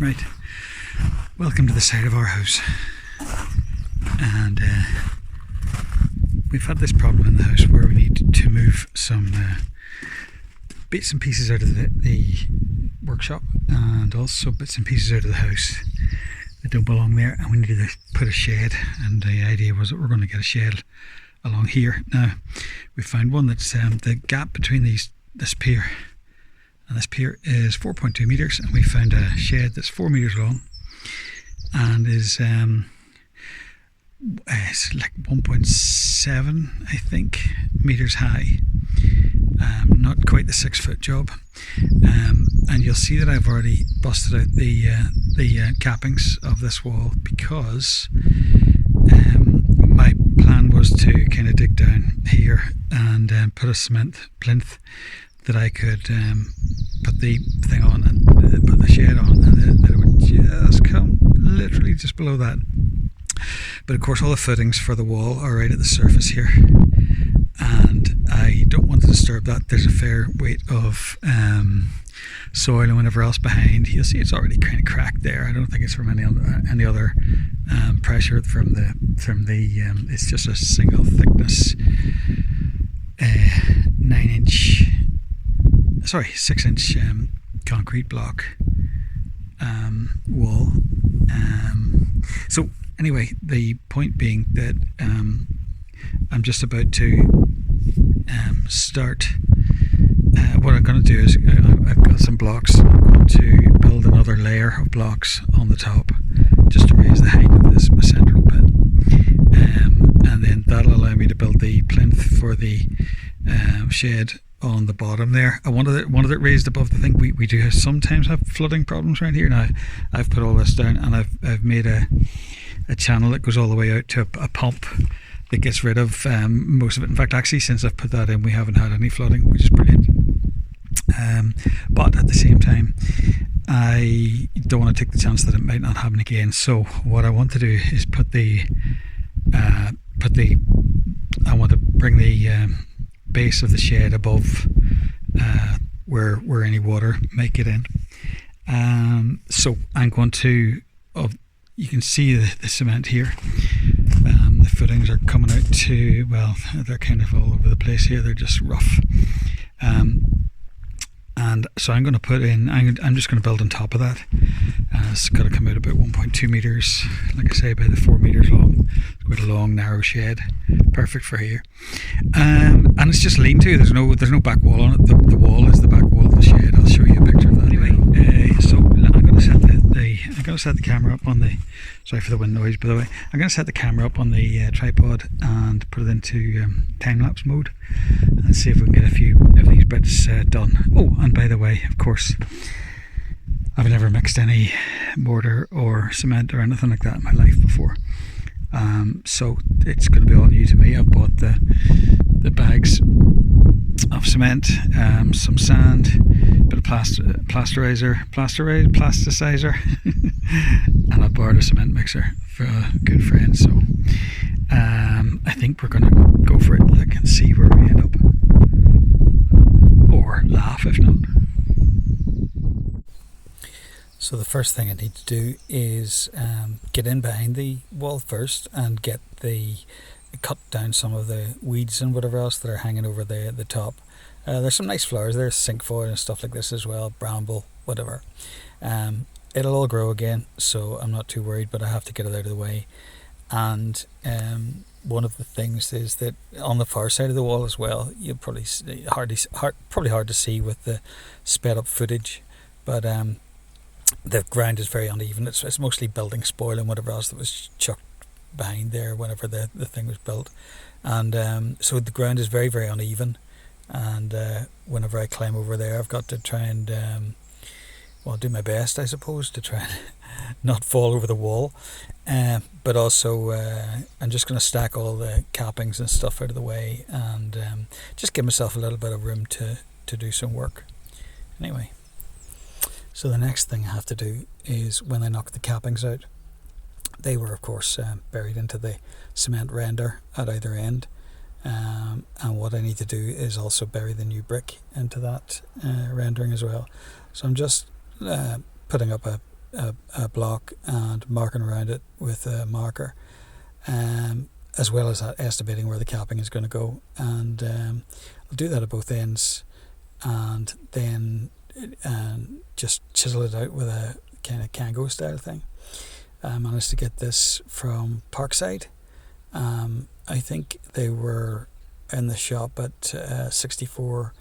Right, welcome to the side of our house, and we've had this problem in the house where we need to move some bits and pieces out of the workshop and also bits and pieces out of the house that don't belong there, and we need to put a shed, and the idea was that we're going to get a shed along here. Now we found one that's the gap between this pier and this pier is 4.2 metres, and we found a shed that's 4 metres long and is it's like 1.7 I think metres high, not quite the 6 foot job, and you'll see that I've already busted out the cappings of this wall because my plan was to kind of dig down here and put a cement plinth that I could put the thing on and put the shed on, and that it would just come literally just below that. But of course all the footings for the wall are right at the surface here, and I don't want to disturb that. There's a fair weight of soil and whatever else behind. You'll see it's already kind of cracked there. I don't think it's from any other pressure from the it's just a single thickness 6-inch concrete block wall. So anyway, the point being that I'm just about to start. What I'm going to do is I've got some blocks. I'm going to build another layer of blocks on the top just to raise the height of this central bit, and then that'll allow me to build the plinth for the shed on the bottom there. I wanted it raised above the thing. We do sometimes have flooding problems around here. Now I've put all this down, and I've made a channel that goes all the way out to a pump that gets rid of most of it. In fact, actually, since I've put that in, we haven't had any flooding, which is brilliant. But at the same time, I don't want to take the chance that it might not happen again. So what I want to do is I want to bring the base of the shed above where any water might get in. So I'm going to, you can see the cement here. The footings are coming out to, well, they're kind of all over the place here. They're just rough. And so I'm going to put in, I'm just going to build on top of that. It's got to come out about 1.2 metres, like I say, about 4 metres long. It's quite a long, narrow shed, perfect for here. And it's just lean-to. There's no back wall on it. The wall is the back wall of the shed. I'll show you a picture of that. Anyway, so I'm going to set the camera up on the. Sorry for the wind noise, by the way. I'm going to set the camera up on the tripod and put it into time-lapse mode and see if we can get a few of these bits done. Oh, and by the way, of course, I've never mixed any mortar or cement or anything like that in my life before. So it's going to be all new to me. I've bought the bags of cement, some sand, a bit of plasticizer, and I borrowed a cement mixer for a good friend. So I think we're going to go for it. Look and see where we end up, or laugh if not. So the first thing I need to do is get in behind the wall first and cut down some of the weeds and whatever else that are hanging over the top. There's some nice flowers. There's cinquefoil and stuff like this as well, bramble, whatever. It'll all grow again, so I'm not too worried, but I have to get it out of the way. And one of the things is that on the far side of the wall as well, you'll probably hard to see with the sped up footage, but the ground is very uneven. It's mostly building spoil and whatever else that was chucked behind there whenever the thing was built, and so the ground is very, very uneven, and whenever I climb over there, I've got to try and do my best, I suppose, to try and not fall over the wall, but also I'm just going to stack all the cappings and stuff out of the way and just give myself a little bit of room to do some work. Anyway, so the next thing I have to do is, when I knock the cappings out, they were of course buried into the cement render at either end, and what I need to do is also bury the new brick into that rendering as well. So I'm just putting up a a block and marking around it with a marker, as well as estimating where the capping is going to go. And I'll do that at both ends, and then just chisel it out with a kind of Kango style thing. I managed to get this from Parkside. I think they were in the shop at 64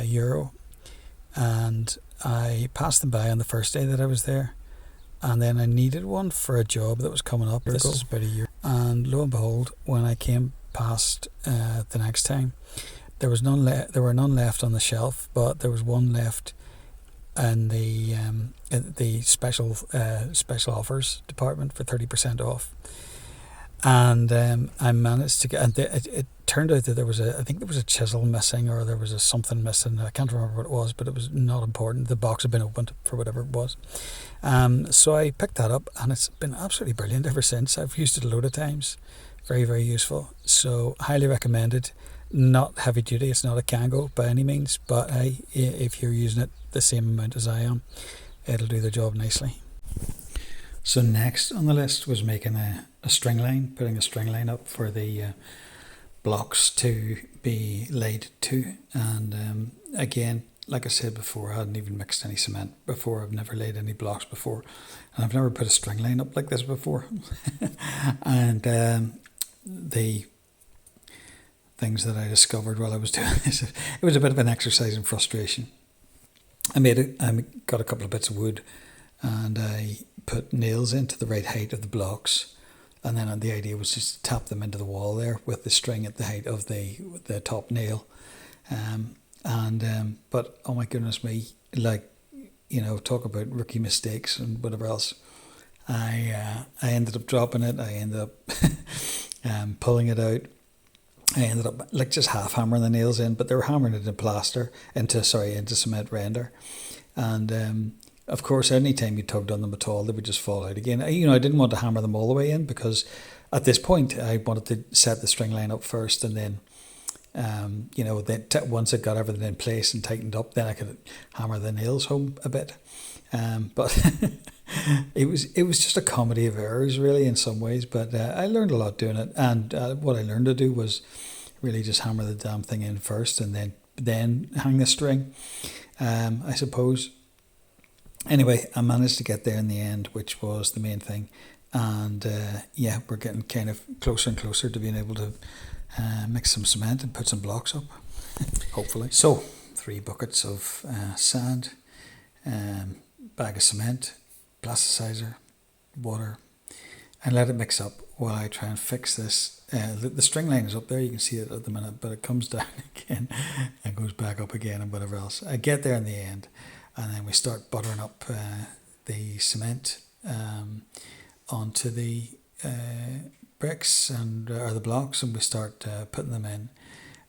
euro, and I passed them by on the first day that I was there, and then I needed one for a job that was coming up. This is about a year, and lo and behold, when I came past the next time, there was none there were none left on the shelf, but there was one left in the special offers department for 30% off. And I managed to get, and it turned out that I think there was a chisel missing, or there was something missing. I can't remember what it was, but it was not important. The box had been opened for whatever it was. So I picked that up, and it's been absolutely brilliant ever since. I've used it a load of times. Very, very useful. So highly recommended. Not heavy duty. It's not a Kango by any means, but if you're using it the same amount as I am, it'll do the job nicely. So next on the list was making a string line, putting a string line up for the blocks to be laid to. And again, like I said before, I hadn't even mixed any cement before. I've never laid any blocks before, and I've never put a string line up like this before. And the things that I discovered while I was doing this, it was a bit of an exercise in frustration. I got a couple of bits of wood, and I put nails into the right height of the blocks, and then the idea was just to tap them into the wall there with the string at the height of the top nail. But oh my goodness me, like, talk about rookie mistakes and whatever else. I ended up dropping it. I ended up pulling it out. I ended up just half hammering the nails in, but they were hammering it into cement render. And of course, any time you tugged on them at all, they would just fall out again. I didn't want to hammer them all the way in, because at this point I wanted to set the string line up first, and then once I got everything in place and tightened up, then I could hammer the nails home a bit. But it was just a comedy of errors, really, in some ways. But I learned a lot doing it, and what I learned to do was really just hammer the damn thing in first, and then hang the string, I suppose. Anyway, I managed to get there in the end, which was the main thing. And we're getting kind of closer and closer to being able to mix some cement and put some blocks up, hopefully. So 3 buckets of sand, bag of cement, plasticizer, water, and let it mix up while I try and fix this. The string line is up there, you can see it at the minute, but it comes down again and goes back up again and whatever else. I get there in the end, and then we start buttering up the cement onto the bricks or the blocks, and we start putting them in.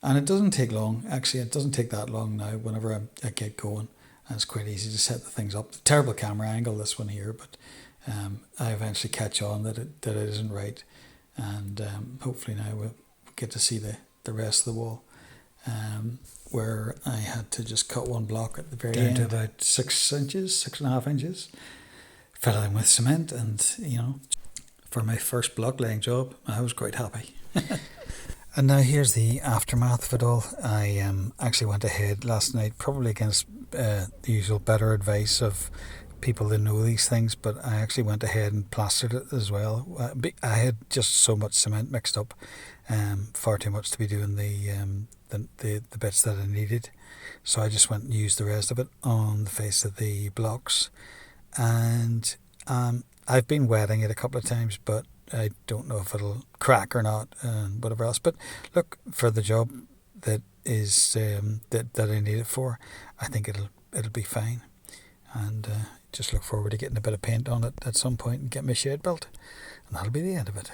And it doesn't take long. Actually, it doesn't take that long now whenever I get going. And it's quite easy to set the things up. Terrible camera angle, this one here, but I eventually catch on that it isn't right. And hopefully now we'll get to see the rest of the wall, where I had to just cut one block at the very end to about 6.5 inches, fill it in with cement, and for my first block laying job, I was quite happy. And now here's the aftermath of it all. I actually went ahead last night, probably against the usual better advice of people that know these things, but I actually went ahead and plastered it as well. I had just so much cement mixed up, far too much to be doing the bits that I needed. So I just went and used the rest of it on the face of the blocks. And I've been wetting it a couple of times, but I don't know if it'll crack or not and whatever else. But look, for the job that is that I need it for, I think it'll be fine. And just look forward to getting a bit of paint on it at some point and get my shed built. And that'll be the end of it.